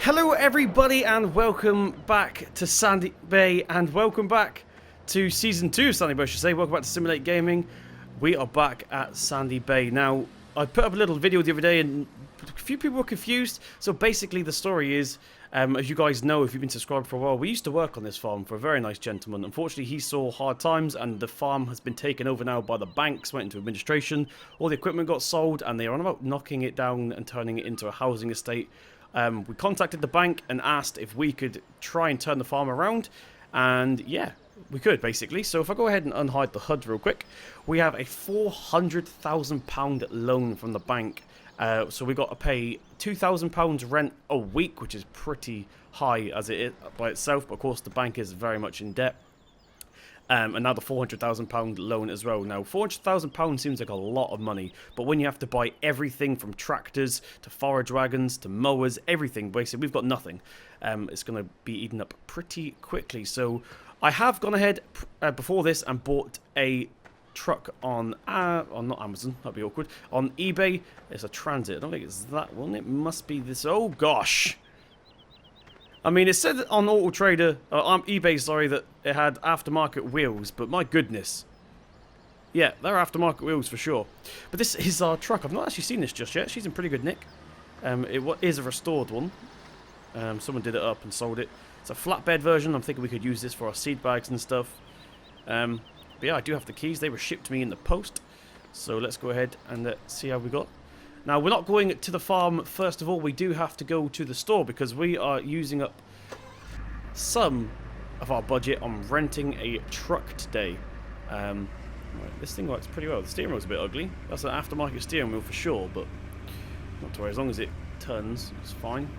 Hello everybody and welcome back to Sandy Bay and welcome back to Season 2 of Sandy Bay, I should say. Welcome back to Simulate Gaming. We are back at Sandy Bay. Now, I put up a little video the other day and a few people were confused. So basically the story is, as you guys know if you've been subscribed for a while, we used to work on this farm for a very nice gentleman. Unfortunately, he saw hard times and the farm has been taken over now by the banks, went into administration. All the equipment got sold and they are on about knocking it down and turning it into a housing estate. We contacted the bank and asked if we could try and turn the farm around, and yeah, we could basically. So if I go ahead and unhide the HUD real quick, we have a £400,000 loan from the bank. So we got to pay £2,000 rent a week, which is pretty high as it is by itself, but of course the bank is very much in debt. And now the £400,000 loan as well. Now, £400,000 seems like a lot of money, but when you have to buy everything from tractors to forage wagons to mowers, everything, basically, we've got nothing. It's going to be eaten up pretty quickly. So I have gone ahead before this and bought a truck on not Amazon, that'd be awkward, on eBay. It's a Transit. I don't think it's that one. It must be this. Oh, gosh. I mean, it said on Auto Trader, on eBay, sorry, that it had aftermarket wheels, but my goodness. Yeah, they're aftermarket wheels for sure. But this is our truck. I've not actually seen this just yet. She's in pretty good nick. It is a restored one. Someone did it up and sold it. It's a flatbed version. I'm thinking we could use this for our seed bags and stuff. But yeah, I do have the keys. They were shipped to me in the post. So let's go ahead and see how we got. Now, we're not going to the farm first of all. We do have to go to the store because we are using up some of our budget on renting a truck today. Right, this thing works pretty well. The steering wheel's a bit ugly. That's an aftermarket steering wheel for sure, but not to worry. As long as it turns, it's fine.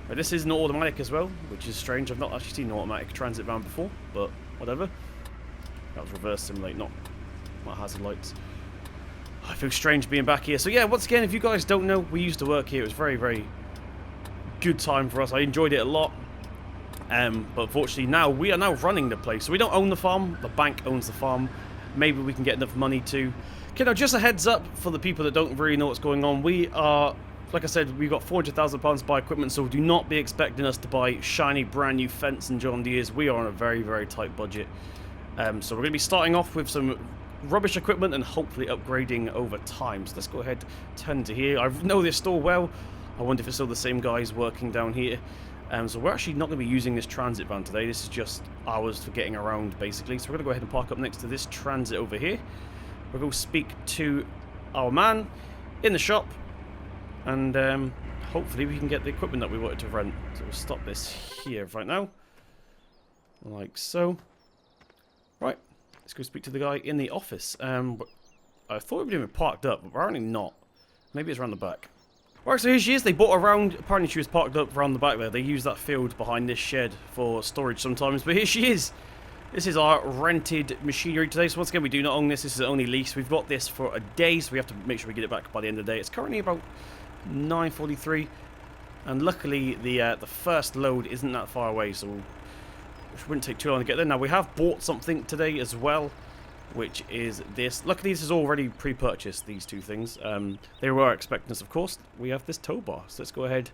Right, this is an automatic as well, which is strange. I've not actually seen an automatic transit van before, but whatever. That was reverse simulate, not hazard lights. I feel strange being back here. So yeah, once again, if you guys don't know, we used to work here. It was very, very good time for us. I enjoyed it a lot. But unfortunately now, we are now running the place. So we don't own the farm. The bank owns the farm. Maybe we can get enough money to... Okay, now just a heads up for the people that don't really know what's going on. We are, like I said, we've got £400,000 to buy equipment. So do not be expecting us to buy shiny brand new fence and John Deere's. We are on a very, very tight budget. So we're going to be starting off with some rubbish equipment and hopefully upgrading over time. So let's go ahead, turn to here. I know this store well. I wonder if it's still the same guys working down here. So we're actually not going to be using this transit van today. This is just ours for getting around basically. So we're going to go ahead and park up next to this transit over here. We'll go speak to our man in the shop and hopefully we can get the equipment that we wanted to rent. So we'll stop this here right now, like so. Right. Let's go speak to the guy in the office. I thought we were parked up, but apparently not. Maybe it's around the back. Alright, so here she is. They bought around. Apparently she was parked up around the back there. They use that field behind this shed for storage sometimes. But here she is. This is our rented machinery today. So once again, we do not own this. This is only lease. We've got this for a day, so we have to make sure we get it back by the end of the day. It's currently about 9:43. And luckily, the first load isn't that far away, so which wouldn't take too long to get there. Now, we have bought something today as well, which is this. Luckily, this is already pre-purchased, these two things. They were expecting us, of course. We have this tow bar. So let's go ahead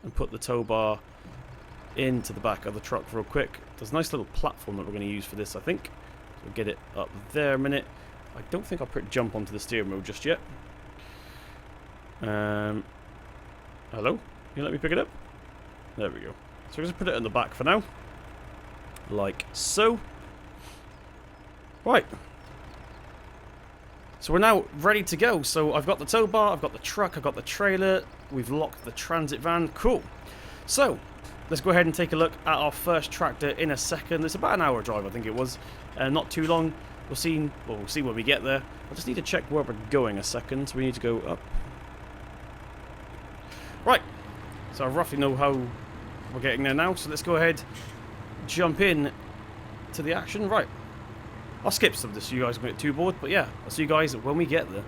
and put the tow bar into the back of the truck real quick. There's a nice little platform that we're going to use for this, I think. So we'll get it up there a minute. I don't think I'll put jump onto the steering wheel just yet. Hello? Can you let me pick it up? There we go. So we're just put it in the back for now. Like so. Right. So we're now ready to go. So I've got the tow bar, I've got the truck, I've got the trailer, we've locked the transit van. Cool. So let's go ahead and take a look at our first tractor in a second. It's about an hour drive, I think it was. Not too long. We'll see when we get there. I just need to check where we're going a second. So we need to go up. Right. So I roughly know how we're getting there now. So let's go ahead, jump in to the action. Right. I'll skip some of this so you guys won't get too bored. But yeah, I'll see you guys when we get there.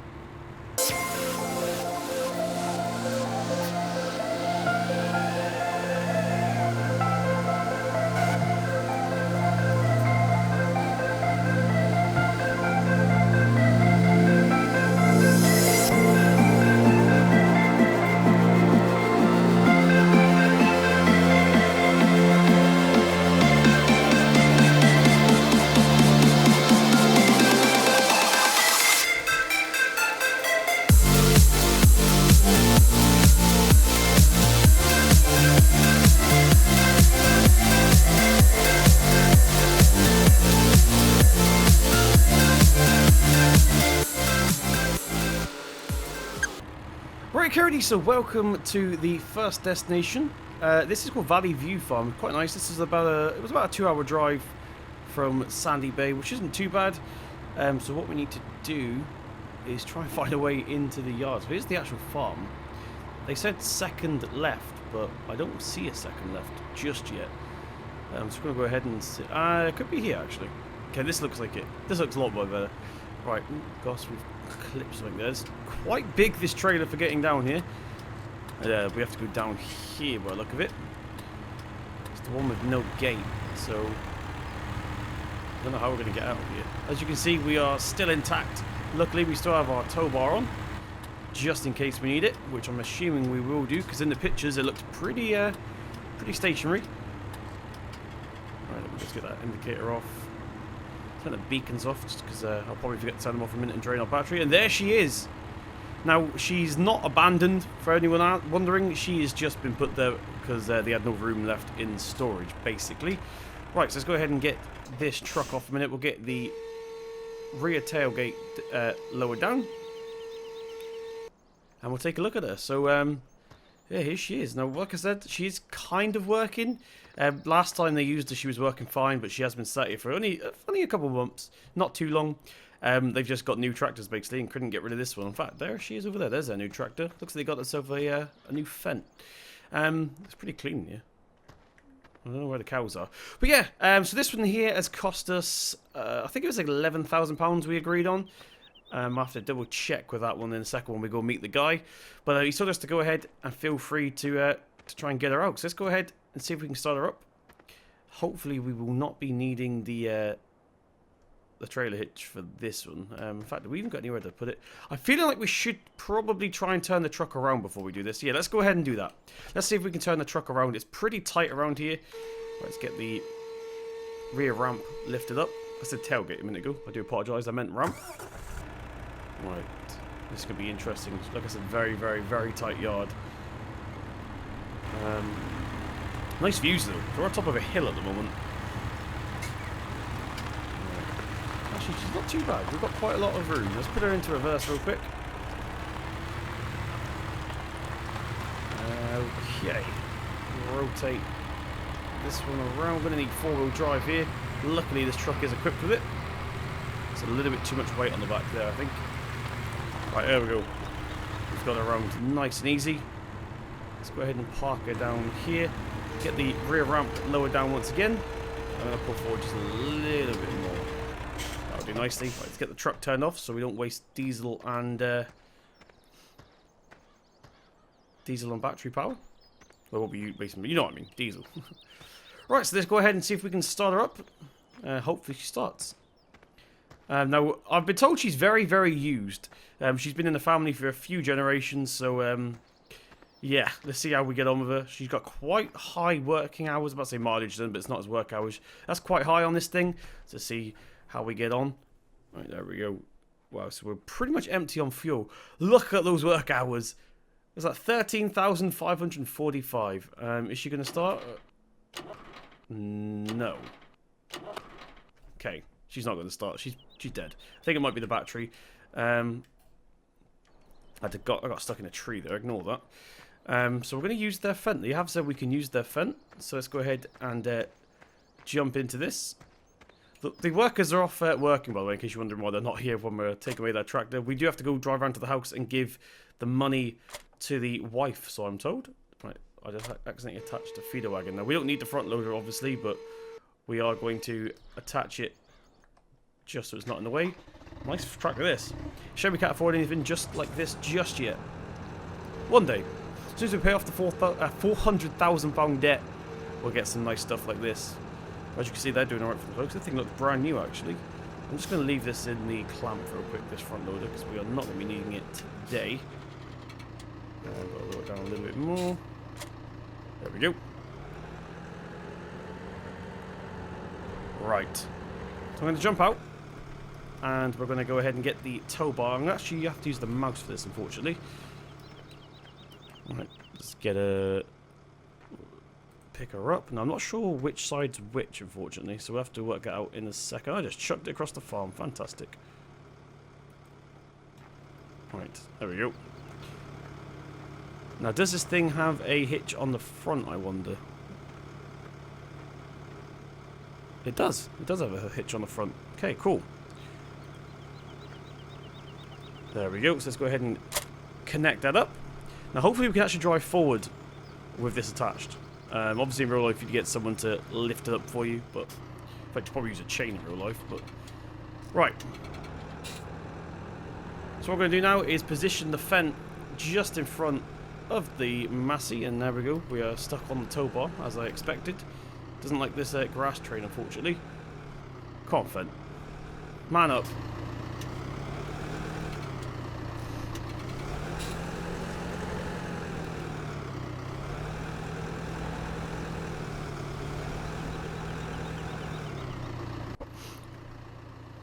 Alrighty, so welcome to the first destination. This is called Valley View Farm. Quite nice. This is about it was about a 2-hour drive from Sandy Bay, which isn't too bad. So what we need to do is try and find a way into the yard. So here's the actual farm. They said second left, but I don't see a second left just yet. So we're going to go ahead and see. It could be here actually. Okay, this looks like it. This looks a lot more better. Right, gosh, we've clipped something there. It's quite big, this trailer, for getting down here. We have to go down here by the look of it. It's the one with no gate, so I don't know how we're going to get out of here. As you can see, we are still intact. Luckily, we still have our tow bar on, just in case we need it, which I'm assuming we will do, because in the pictures it looks pretty stationary. Right, let me just get that indicator off. Turn the beacons off, just because I'll probably forget to turn them off in a minute and drain our battery. And there she is! Now, she's not abandoned, for anyone wondering. She has just been put there because they had no room left in storage, basically. Right, so let's go ahead and get this truck off a minute. We'll get the rear tailgate lowered down. And we'll take a look at her. So, yeah, here she is. Now, like I said, she's kind of working. Last time they used her, she was working fine, but she has been sat here for only a couple of months. Not too long. They've just got new tractors, basically, and couldn't get rid of this one. In fact, there she is over there. There's their new tractor. Looks like they got themselves a new Fendt. It's pretty clean here. I don't know where the cows are. But yeah, so this one here has cost us, I think it was like £11,000 we agreed on. I'll have to double check with that one in a second when we go meet the guy. But he told us to go ahead and feel free to try and get her out. So let's go ahead and see if we can start her up. Hopefully we will not be needing the trailer hitch for this one. In fact, have we even got anywhere to put it? I'm feeling like we should probably try and turn the truck around before we do this. Yeah, let's go ahead and do that. Let's see if we can turn the truck around. It's pretty tight around here. Let's get the rear ramp lifted up. I said tailgate a minute ago. I do apologise. I meant ramp. Right. This is going to be interesting. Like I said, very, very, very tight yard. Nice views, though. We're on top of a hill at the moment. Actually, she's not too bad. We've got quite a lot of room. Let's put her into reverse real quick. Okay. Rotate this one around. We're going to need 4-wheel drive here. Luckily, this truck is equipped with it. It's a little bit too much weight on the back there, I think. Right, there we go. We've got her around nice and easy. Let's go ahead and park her down here. Get the rear ramp lower down once again. I'm going to pull forward just a little bit more. That'll do nicely. Right, let's get the truck turned off so we don't waste diesel and battery power. Well, what we wasting, you know what I mean, diesel. Right, so let's go ahead and see if we can start her up. Hopefully she starts. Now, I've been told she's very, very used. She's been in the family for a few generations, so yeah, let's see how we get on with her. She's got quite high working hours. I'm about to say mileage then, but it's not as work hours. That's quite high on this thing. So see how we get on. Right, there we go. Wow, so we're pretty much empty on fuel. Look at those work hours. It's like 13,545. Is she going to start? No. Okay, she's not going to start. She's dead. I think it might be the battery. I got stuck in a tree there. Ignore that. So we're going to use their Fendt. They have said we can use their Fendt. So let's go ahead and jump into this. The workers are off working, by the way, in case you're wondering why they're not here when we're taking away that tractor. We do have to go drive around to the house and give the money to the wife, so I'm told. Right, I just accidentally attached a feeder wagon. Now, we don't need the front loader, obviously, but we are going to attach it just so it's not in the way. Nice tractor, this. Shame we can't afford anything just like this just yet. One day. As soon as we pay off the £400,000 debt, we'll get some nice stuff like this. As you can see, they're doing alright for the folks. The thing looks brand new, actually. I'm just going to leave this in the clamp real quick, this front loader, because we are not going to be needing it today. I've got to lower it down a little bit more. There we go. Right. So I'm going to jump out. And we're going to go ahead and get the tow bar. I'm actually, you have to use the mouse for this, unfortunately. Right, let's get a... pick her up. Now, I'm not sure which side's which, unfortunately, so we'll have to work it out in a second. I just chucked it across the farm. Fantastic. Right, there we go. Now, does this thing have a hitch on the front, I wonder? It does. It does have a hitch on the front. Okay, cool. There we go. So let's go ahead and connect that up. Now, hopefully we can actually drive forward with this attached. Obviously, in real life, you'd get someone to lift it up for you, but in fact, you'd probably use a chain in real life, but... Right. So what we're going to do now is position the Fendt just in front of the Massey, and there we go. We are stuck on the tow bar, as I expected. Doesn't like this grass train, unfortunately. Come on, Fendt. Man up.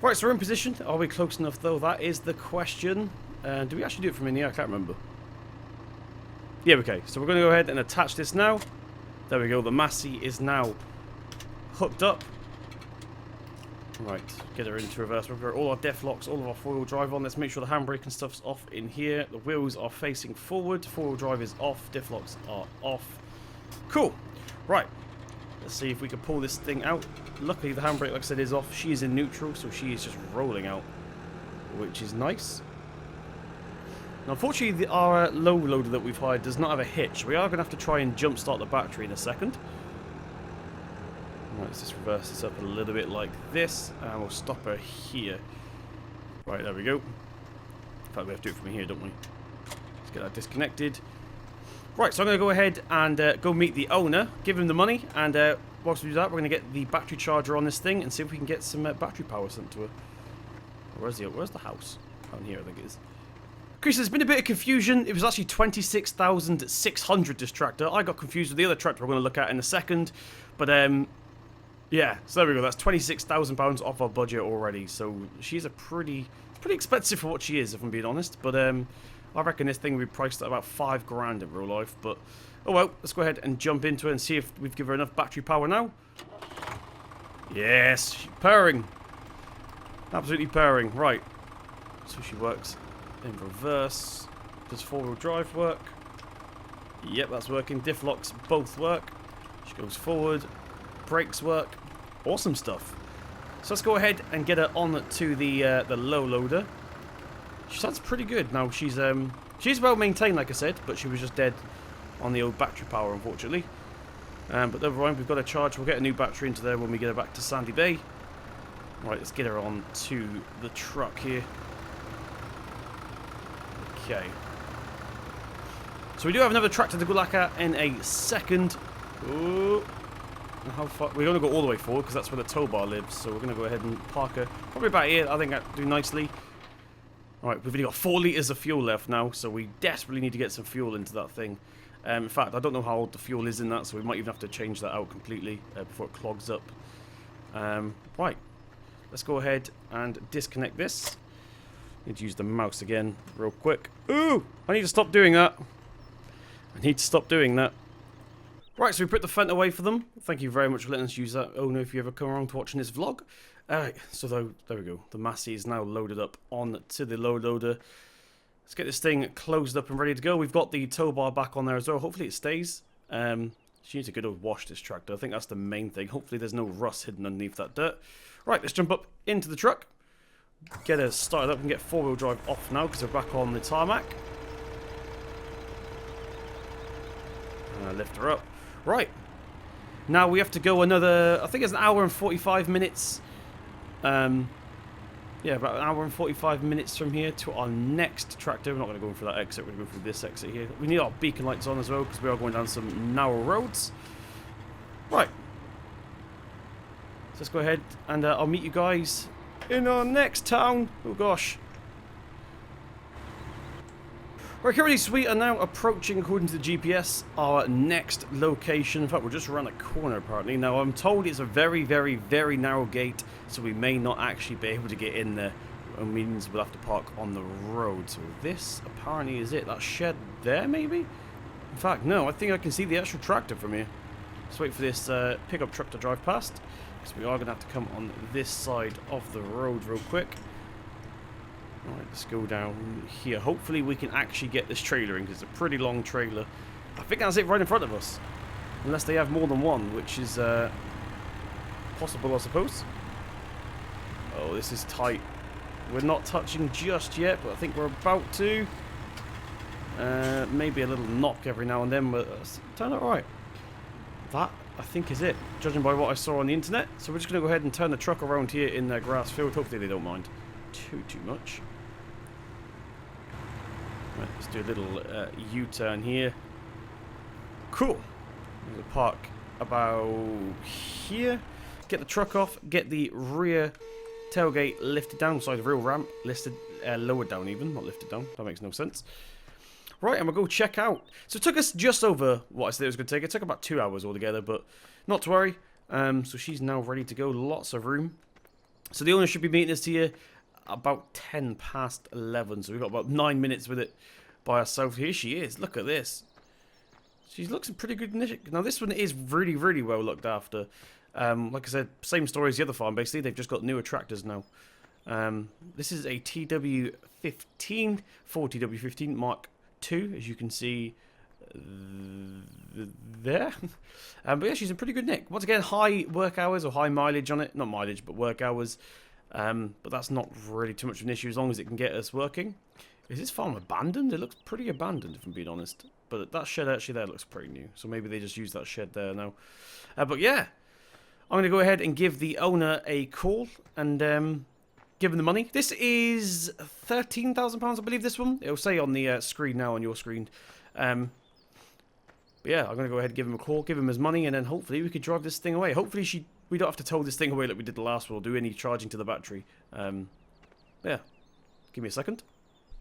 Right, so we're in position. Are we close enough, though? That is the question. Do we actually do it from in here? I can't remember. Yeah, okay. So we're going to go ahead and attach this now. There we go. The Massey is now hooked up. Right, get her into reverse. We've got all our def locks, all of our four-wheel drive on. Let's make sure the handbrake and stuff's off in here. The wheels are facing forward. Four-wheel drive is off. Def locks are off. Cool. Right. Let's see if we can pull this thing out. Luckily, the handbrake, like I said, is off. She is in neutral, so she is just rolling out, which is nice. Now, unfortunately, our low loader that we've hired does not have a hitch. We are going to have to try and jump start the battery in a second. Right, let's just reverse this up a little bit like this, and we'll stop her here. Right, there we go. In fact, we have to do it from here, don't we? Let's get that disconnected. Right, so I'm going to go ahead and go meet the owner, give him the money, and whilst we do that, we're going to get the battery charger on this thing and see if we can get some battery power sent to her. Where's the house? Down here, I think it is. Okay, so there's been a bit of confusion. It was actually 26,600 this tractor. I got confused with the other tractor we're going to look at in a second. But, yeah, so there we go. That's £26,000 off our budget already. So she's a pretty expensive for what she is, if I'm being honest. But, I reckon this thing will be priced at about £5,000 in real life, but oh well, let's go ahead and jump into it and see if we've given her enough battery power now. Yes, she's purring. Absolutely purring. Right, so she works in reverse. Does four-wheel drive work? Yep, that's working. Diff locks both work. She goes forward. Brakes work. Awesome stuff. So let's go ahead and get her on to the low loader. She sounds pretty good. Now, she's well maintained, like I said, but she was just dead on the old battery power, unfortunately. But never mind, we've got a charge. We'll get a new battery into there when we get her back to Sandy Bay. Right, let's get her on to the truck here. Okay. So we do have another tractor to go look at in a second. Ooh. How far? We're going to go all the way forward because that's where the tow bar lives. So we're going to go ahead and park her probably about here. I think that'll do nicely. Alright, we've only got 4 litres of fuel left now, so we desperately need to get some fuel into that thing. In fact, I don't know how old the fuel is in that, so we might even have to change that out completely before it clogs up. Right, let's go ahead and disconnect this. Need to use the mouse again real quick. Ooh! I need to stop doing that. I need to stop doing that. Right, so we put the Fendt away for them. Thank you very much for letting us use that, owner, if you ever come around to watching this vlog. Alright, so there we go. The Massey is now loaded up on to the low loader. Let's get this thing closed up and ready to go. We've got the tow bar back on there as well. Hopefully it stays. She needs a good old wash, this tractor. I think that's the main thing. Hopefully there's no rust hidden underneath that dirt. Right, let's jump up into the truck. Get her started up and get four-wheel drive off now because we're back on the tarmac. And lift her up. Right. Now we have to go another, I think it's an hour and 45 minutes. Yeah, about an hour and 45 minutes from here to our next tractor. We're not going to go through that exit, we're going to go through this exit here. We need our beacon lights on as well because we are going down some narrow roads. Right. So let's go ahead and I'll meet you guys in our next town. Oh gosh. Right, currently we are now approaching, according to the GPS, our next location. In fact, we're just around the corner apparently. Now, I'm told it's a very, very, very narrow gate, so we may not actually be able to get in there. It means we'll have to park on the road. So this apparently is it. That shed there, maybe? In fact, no, I think I can see the actual tractor from here. Let's wait for this pickup truck to drive past, because we are going to have to come on this side of the road real quick. Alright, let's go down here. Hopefully we can actually get this trailer in, because it's a pretty long trailer. I think that's it right in front of us. Unless they have more than one, which is possible, I suppose. Oh, this is tight. We're not touching just yet, but I think we're about to. Maybe a little knock every now and then, but turn out right. That, I think, is it, judging by what I saw on the internet. So we're just going to go ahead and turn the truck around here in the grass field. Hopefully they don't mind too much. Right, let's do a little U-turn here. Cool. There's a park about here. Get the truck off. Get the rear tailgate lifted down. Sorry, the rear ramp lifted, lowered down even. Not lifted down. That makes no sense. Right, and we'll go check out. So it took us just over what I said it was going to take. It took about 2 hours altogether, but not to worry. So she's now ready to go. Lots of room. So the owner should be meeting us here about 10 past 11. So we've got about 9 minutes with it by herself. Here she is. Look at this. She looks in pretty good nick. Now this one is really, really well looked after. Like I said, same story as the other farm. Basically, they've just got newer tractors now. This is a TW15, Ford TW15 Mark II, as you can see there. But yeah, she's in pretty good nick. Once again, high work hours or high mileage on it. Not mileage, but work hours. But that's not really too much of an issue as long as it can get us working. Is this farm abandoned? It looks pretty abandoned, if I'm being honest. But that shed actually there looks pretty new. So maybe they just use that shed there now. But yeah, I'm going to go ahead and give the owner a call and give him the money. This is £13,000, I believe, this one. It'll say on the screen now, on your screen. But yeah, I'm going to go ahead and give him a call, give him his money, and then hopefully we could drive this thing away. Hopefully we don't have to tow this thing away like we did the last one, or do any charging to the battery. Yeah, give me a second.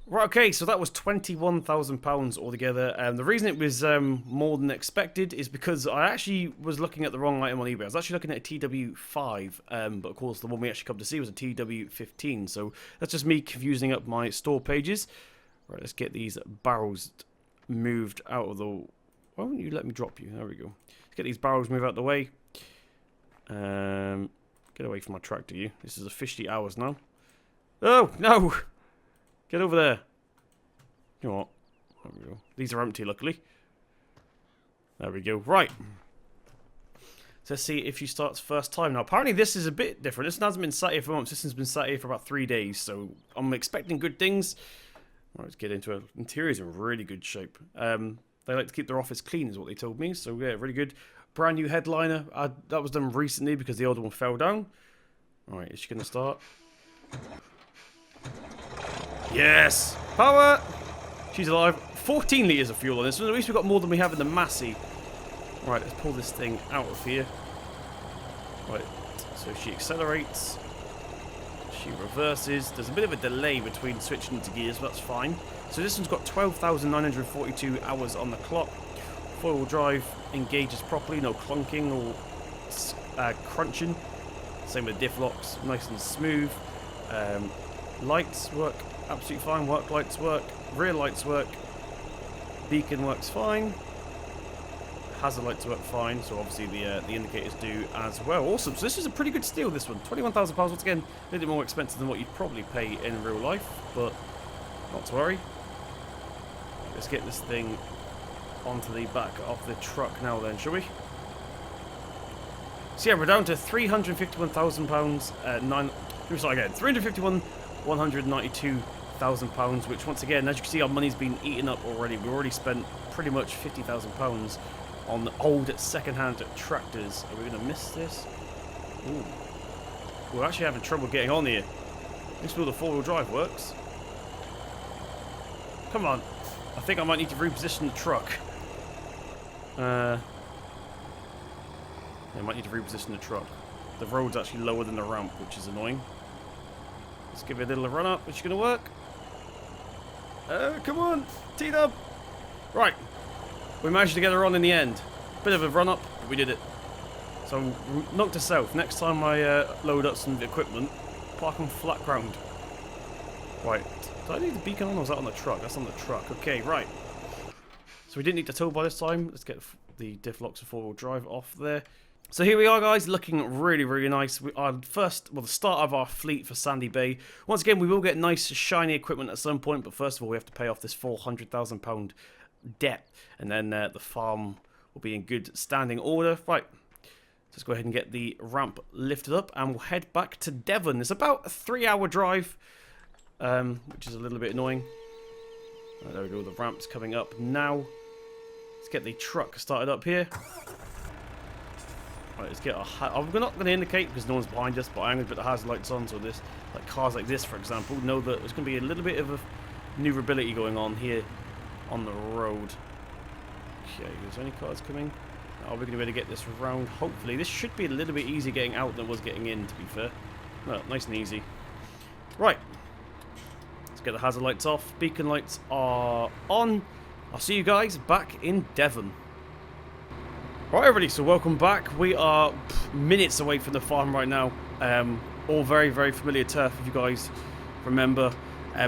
Right, okay, so that was £21,000 altogether. The reason it was more than expected is because I actually was looking at the wrong item on eBay. I was actually looking at a TW5, but of course the one we actually come to see was a TW15. So that's just me confusing up my store pages. Right, let's get these barrels moved out of the... Why won't you let me drop you? There we go. Let's get these barrels moved out of the way. Get away from my tractor, you. This is officially ours now. Oh, no! Get over there. You know what? There we go. These are empty, luckily. There we go. Right. So let's see if she starts first time. Now, apparently this is a bit different. This hasn't been sat here for months. This has been sat here for about 3 days. So I'm expecting good things. Right, let's get into it. Interior's in really good shape. They like to keep their office clean, is what they told me. So yeah, really good. Brand new headliner. That was done recently because the old one fell down. Alright, is she going to start? Yes! Power! She's alive. 14 litres of fuel on this. So at least we've got more than we have in the Massey. Right, let's pull this thing out of here. Right, so she accelerates. She reverses. There's a bit of a delay between switching into gears, but that's fine. So this one's got 12,942 hours on the clock. Four-wheel drive engages properly, no clunking or crunching. Same with diff locks, nice and smooth. Lights work absolutely fine. Work lights work. Rear lights work. Beacon works fine. Hazard lights work fine. So obviously the indicators do as well. Awesome. So this is a pretty good steal. This one, £21,000. Once again, a little bit more expensive than what you'd probably pay in real life, but not to worry. Let's get this thing onto the back of the truck now, then, shall we? So yeah, we're down to £351,000. Sorry again, £192,000, which once again, as you can see, our money's been eaten up already. We've already spent pretty much £50,000 on old second-hand tractors. Are we going to miss this? Ooh. We're actually having trouble getting on here. At least the four-wheel drive works. Come on. I think I might need to reposition the truck. I might need to reposition the truck. The road's actually lower than the ramp, which is annoying. Let's give it a little run up. Is she going to work? Come on. T-dub. Right. We managed to get her on in the end. Bit of a run up, but we did it. So, note to self. Next time I load up some equipment, park on flat ground. Right. Did I need the beacon on, or was that on the truck? That's on the truck. Okay, right. So we didn't need to tow by this time. Let's get the diff locks and four-wheel drive off there. So here we are, guys, looking really, really nice. We are the start of our fleet for Sandy Bay. Once again, we will get nice, shiny equipment at some point, but first of all, we have to pay off this £400,000 debt, and then the farm will be in good standing order. Right, let's go ahead and get the ramp lifted up, and we'll head back to Devon. It's about a 3-hour drive, which is a little bit annoying. There we go, the ramp's coming up now. Let's get the truck started up here. Right, let's get our... I'm not going to indicate because no one's behind us, but I'm going to put the hazard lights on so this, like cars like this, for example, know that there's going to be a little bit of a maneuverability going on here on the road. Okay, is there any cars coming? Are we going to be able to get this around? Hopefully. This should be a little bit easier getting out than it was getting in, to be fair. No, nice and easy. Right. Let's get the hazard lights off. Beacon lights are on. I'll see you guys back in Devon. Right, everybody, so welcome back. We are minutes away from the farm right now. All very, very familiar turf, if you guys remember.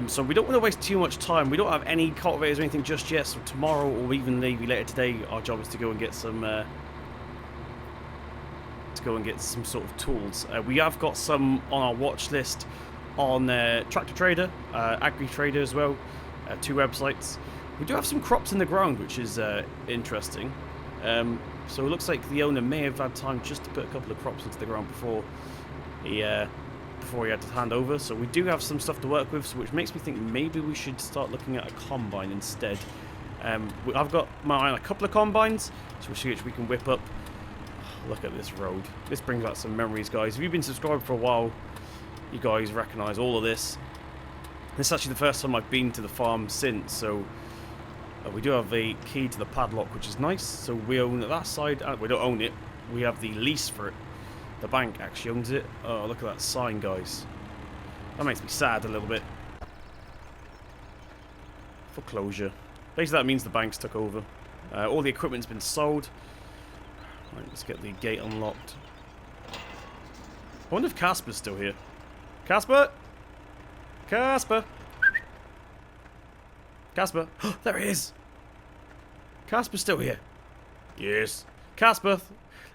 So we don't want to waste too much time. We don't have any cultivators or anything just yet, so tomorrow or even maybe later today, our job is to go and get some sort of tools. We have got some on our watch list on Tractor Trader, Agri Trader as well, 2 websites. We do have some crops in the ground, which is interesting. So it looks like the owner may have had time just to put a couple of crops into the ground before he had to hand over. So we do have some stuff to work with, so which makes me think maybe we should start looking at a combine instead. I've got my eye on a couple of combines, so we'll see which we can whip up. Oh, look at this road. This brings back some memories, guys. If you've been subscribed for a while, you guys recognise all of this. This is actually the first time I've been to the farm since, so... we do have a key to the padlock, which is nice. So we own that side. We don't own it. We have the lease for it. The bank actually owns it. Oh, look at that sign, guys. That makes me sad a little bit. Foreclosure. Basically, that means the banks took over. All the equipment's been sold. Right, let's get the gate unlocked. I wonder if Casper's still here. Casper? Casper? Casper. There he is. Casper's still here. Yes. Casper.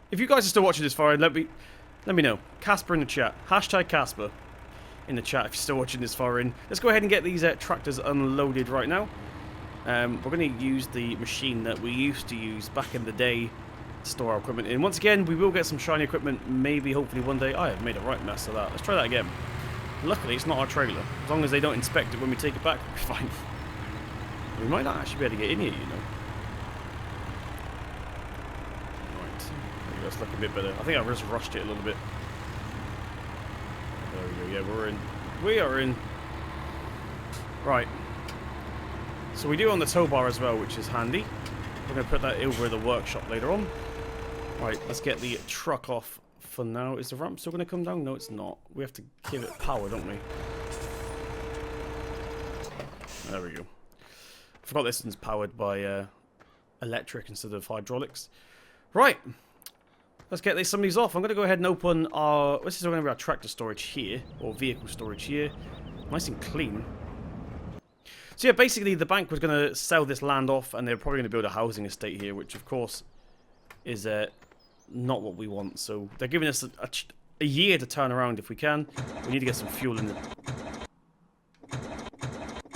If you guys are still watching this far, let me know. Casper in the chat. Hashtag Casper in the chat if you're still watching this far in. Let's go ahead and get these tractors unloaded right now. We're going to use the machine that we used to use back in the day to store our equipment in. Once again, we will get some shiny equipment, maybe, hopefully, one day. I have made a right mess of that. Let's try that again. Luckily, it's not our trailer. As long as they don't inspect it when we take it back, we'll be fine. We might not actually be able to get in here, you know. Right. Maybe that's looking a bit better. I think I just rushed it a little bit. There we go. Yeah, we're in. We are in. Right. So we do on the tow bar as well, which is handy. We're going to put that over in the workshop later on. Right, let's get the truck off for now. Is the ramp still going to come down? No, it's not. We have to give it power, don't we? There we go. I forgot this one's powered by electric instead of hydraulics. Right. Let's get some of these off. I'm going to go ahead and open our... This is going to be our tractor storage here. Or vehicle storage here. Nice and clean. So yeah, basically the bank was going to sell this land off. And they're probably going to build a housing estate here. Which of course is not what we want. So they're giving us a year to turn around if we can. We need to get some fuel in it.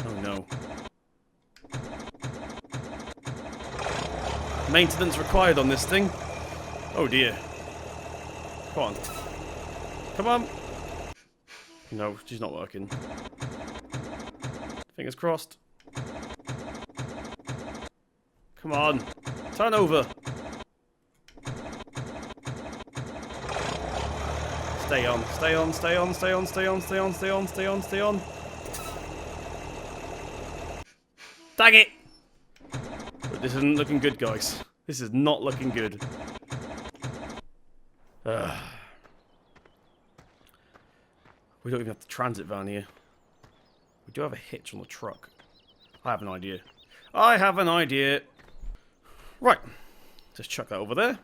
Oh no. Maintenance required on this thing. Oh dear. Come on. Come on. No, she's not working. Fingers crossed. Come on. Turn over. Stay on. Stay on. Stay on. Stay on. Stay on. Stay on. Stay on. Stay on. Stay on. Dang it! But this isn't looking good, guys. This is not looking good. We don't even have the transit van here. We do have a hitch on the truck. I have an idea. I have an idea. Right. Just chuck that over there.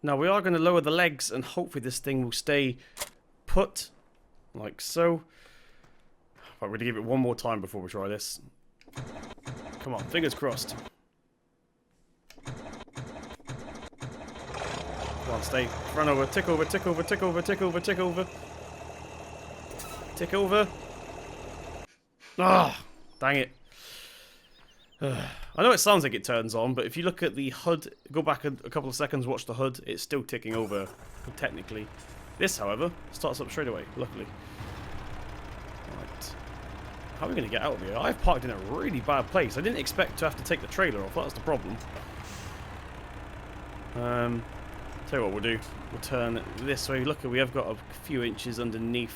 Now we are going to lower the legs and hopefully this thing will stay put. Like so. Right, we're going to give it one more time before we try this. Come on, fingers crossed. Come Come on, stay. Run over. Tick over, tick over, tick over, tick over, tick over. Tick over. Ah, dang it. I know it sounds like it turns on, but if you look at the HUD, go back a couple of seconds, watch the HUD, it's still ticking over, technically. This, however, starts up straight away, luckily. Right. How are we going to get out of here? I've parked in a really bad place. I didn't expect to have to take the trailer off. That's the problem. Tell you what we'll do. We'll turn this way. Look, we have got a few inches underneath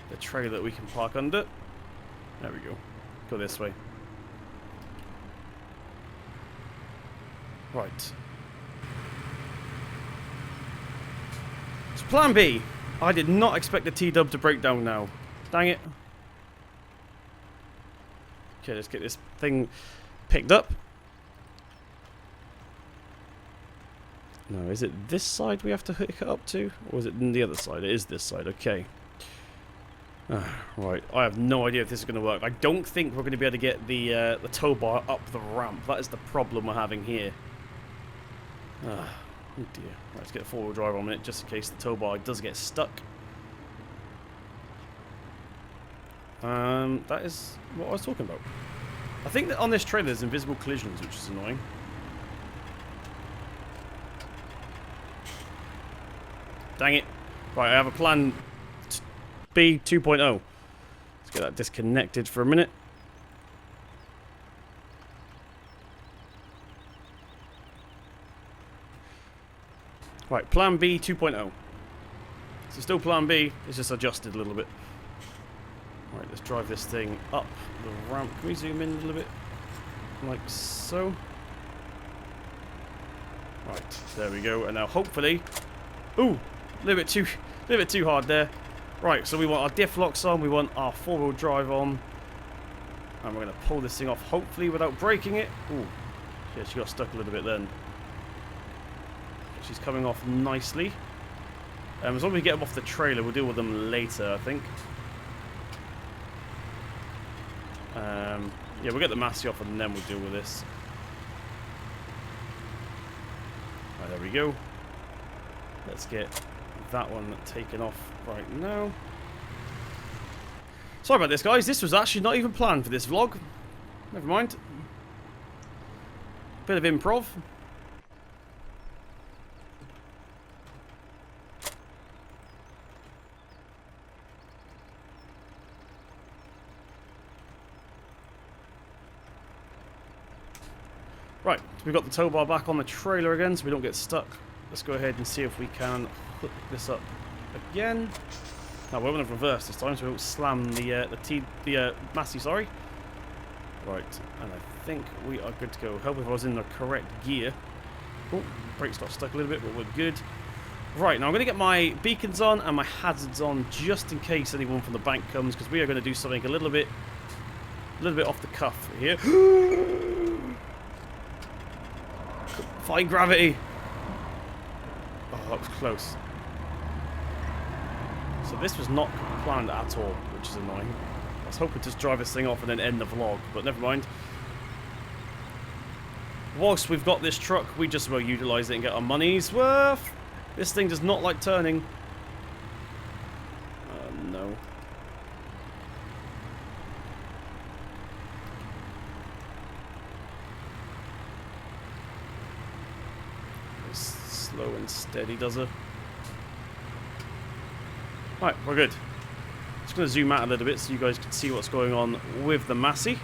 the trailer that we can park under. There we go. Go this way. Right. So plan B. I did not expect the T-dub to break down now. Dang it. Okay, let's get this thing picked up. No, is it this side we have to hook it up to? Or is it the other side? It is this side, okay. Right, I have no idea if this is going to work. I don't think we're going to be able to get the tow bar up the ramp. That is the problem we're having here. Oh dear. Right, let's get a four-wheel drive on it, just in case the tow bar does get stuck. That is what I was talking about. I think that on this trailer there's invisible collisions, which is annoying. Dang it. Right, I have a plan B 2.0. Let's get that disconnected for a minute. Right, plan B 2.0. So still plan B, it's just adjusted a little bit. Right, let's drive this thing up the ramp. Can we zoom in a little bit? Like so. Right, there we go. And now hopefully... Ooh! A little bit too hard there. Right, so we want our diff locks on, we want our four-wheel drive on. And we're going to pull this thing off, hopefully without breaking it. Ooh, yeah, she got stuck a little bit then. She's coming off nicely. As long as we get them off the trailer, we'll deal with them later, I think. Yeah, we'll get the Massey off and then we'll deal with this. Right, there we go. Let's get that one taken off right now. Sorry about this, guys. This was actually not even planned for this vlog. Never mind. Bit of improv. Right, so we've got the tow bar back on the trailer again so we don't get stuck. Let's go ahead and see if we can hook this up again. No, we're going to reverse this time so we don't slam the Massey, sorry. Right, and I think we are good to go. Help if I was in the correct gear. Oh, brakes got stuck a little bit, but we're good. Right, now I'm going to get my beacons on and my hazards on just in case anyone from the bank comes, because we are going to do something a little bit off the cuff here. Find gravity. Oh, that was close. So this was not planned at all, which is annoying. I was hoping to just drive this thing off and then end the vlog, but never mind. Whilst we've got this truck, we just will utilise it and get our money's worth. This thing does not like turning. No. Slow and steady, does it? Right, we're good. Just going to zoom out a little bit so you guys can see what's going on with the Massey.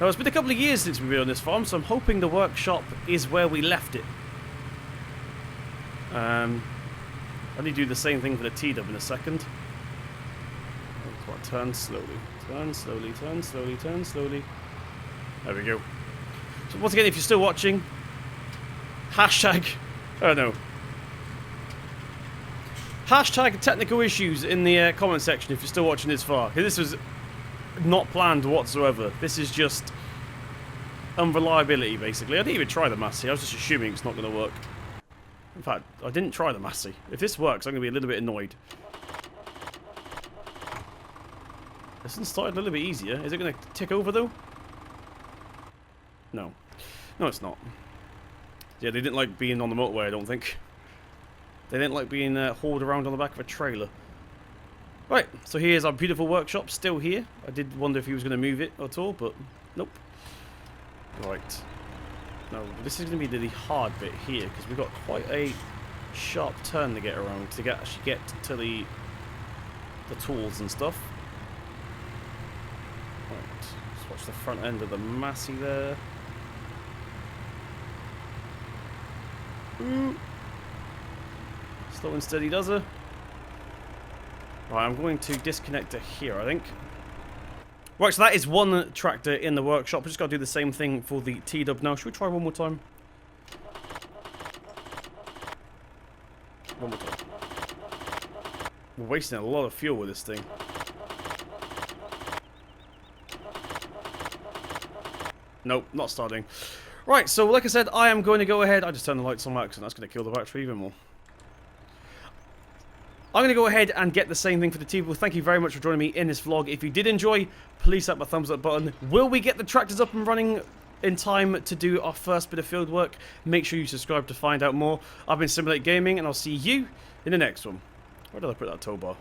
Now, it's been a couple of years since we've been on this farm, so I'm hoping the workshop is where we left it. I need to do the same thing for the T-dub in a second. Turn slowly. Turn slowly, turn slowly, turn slowly. There we go. So once again, if you're still watching, hashtag, oh no. Hashtag technical issues in the comment section if you're still watching this far. Because this was not planned whatsoever. This is just unreliability, basically. I didn't even try the Massey. I was just assuming it's not going to work. In fact, I didn't try the Massey. If this works, I'm going to be a little bit annoyed. This one started a little bit easier. Is it going to tick over, though? No. No, it's not. Yeah, they didn't like being on the motorway, I don't think. They didn't like being hauled around on the back of a trailer. Right, so here's our beautiful workshop, still here. I did wonder if he was going to move it at all, but nope. Right. Now, this is going to be the hard bit here, because we've got quite a sharp turn to get around, to actually get to the tools and stuff. Right, let's watch the front end of the Massey there. Slow and steady does her. Right, I'm going to disconnect it here, I think. Right, so that is one tractor in the workshop. We've just got to do the same thing for the T-dub now. Should we try one more time? One more time. We're wasting a lot of fuel with this thing. Nope, not starting. Right, so like I said, I am going to go ahead. I just turned the lights on accident. That's going to kill the battery even more. I'm going to go ahead and get the same thing for the T-Bull. Thank you very much for joining me in this vlog. If you did enjoy, please hit my thumbs up button. Will we get the tractors up and running in time to do our first bit of field work? Make sure you subscribe to find out more. I've been Simulate Gaming, and I'll see you in the next one. Where did I put that tow bar?